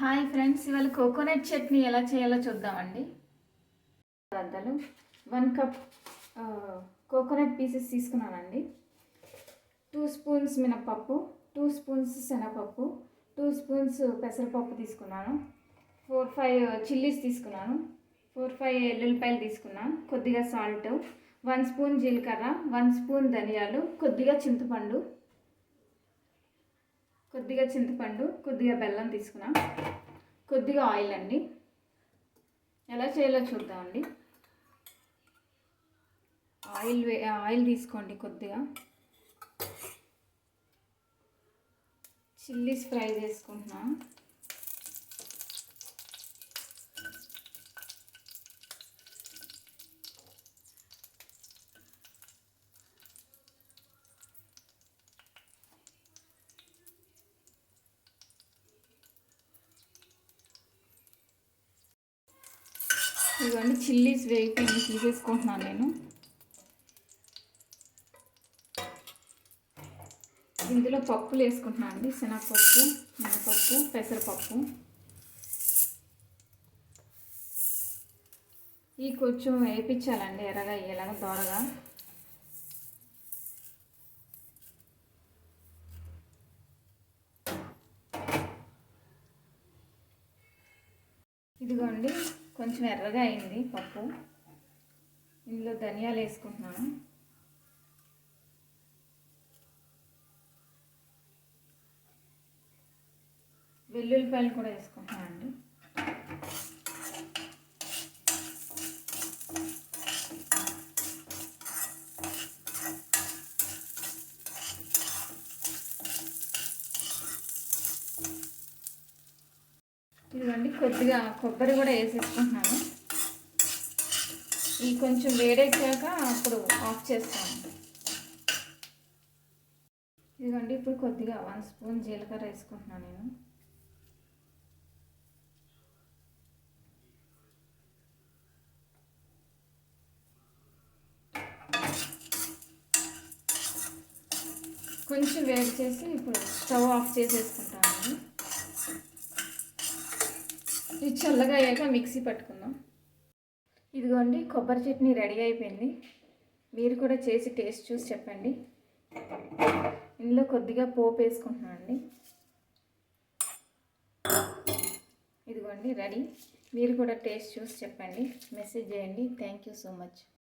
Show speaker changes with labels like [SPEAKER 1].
[SPEAKER 1] Hi friends, ఇవాళ coconut chutney ఎలా చేయాలో చూద్దామండి. పదార్థాలు: 1 కప్ కోకోనట్ పీసెస్ తీసుకున్నానండి. 2 స్పూన్స్ మినపప్పు, 2 స్పూన్స్ శనగపప్పు, 2 స్పూన్స్ పెసరపప్పు తీసుకున్నాను. 4-5 చిల్లీస్ తీసుకున్నాను. 4-5 ఎల్లుల్లిపాయలు తీసుకున్నాను. కొద్దిగా సాల్ట్, 1 స్పూన్ జీలకర్ర, 1 స్పూన్ ధనియాలు, కొద్దిగా చింతపండు, కొద్దిగా బెల్లం తీసుకున్నాం. కొద్దిగా ఆయిల్ అండి. ఎలా చేయాలో చూద్దామండి. ఆయిల్ తీసుకోండి. కొద్దిగా చిల్లీస్ ఫ్రై చేసుకుంటున్నాను. ఇవన్నీ చిల్లీస్ వేగిపోయి తీసేసుకుంటున్నాను నేను. ఇందులో పప్పులు వేసుకుంటున్నాను అండి. శనగపప్పు, మినపప్పు, పెసరపప్పు. ఈ కొంచెం వేయించాలండి, ఎర్రగా అయ్యేలాగా దోరగా. ఇదిగోండి, కొంచెం ఎర్రగా అయింది పప్పు. ఇందులో ధనియాలు వేసుకుంటున్నాను. వెల్లుల్లిపాయలు కూడా వేసుకుంటున్నాను అండి. ఇదిగోండి, కొద్దిగా కొబ్బరి కూడా వేసేసుకుంటున్నాను. ఈ కొంచెం వేడెక్కాక అప్పుడు ఆఫ్ చేస్తాను. ఇదిగోండి, ఇప్పుడు కొద్దిగా 1 స్పూన్ జీలకర్ర వేసుకుంటున్నాను నేను. కొంచెం వేడి చేసి ఇప్పుడు స్టవ్ ఆఫ్ చేసేసుకుంటానండి. ఇది చల్లగా అయ్యాక మిక్సీ పట్టుకుందాం. ఇదిగోండి, కొబ్బరి చట్నీ రెడీ అయిపోయింది. మీరు కూడా చేసి టేస్ట్ చూసి చెప్పండి. ఇందులో కొద్దిగా పోపు వేసుకుంటున్నాను అండి. ఇదిగోండి రెడీ. మీరు కూడా టేస్ట్ చూసి చెప్పండి, మెసేజ్ చేయండి. Thank you so much.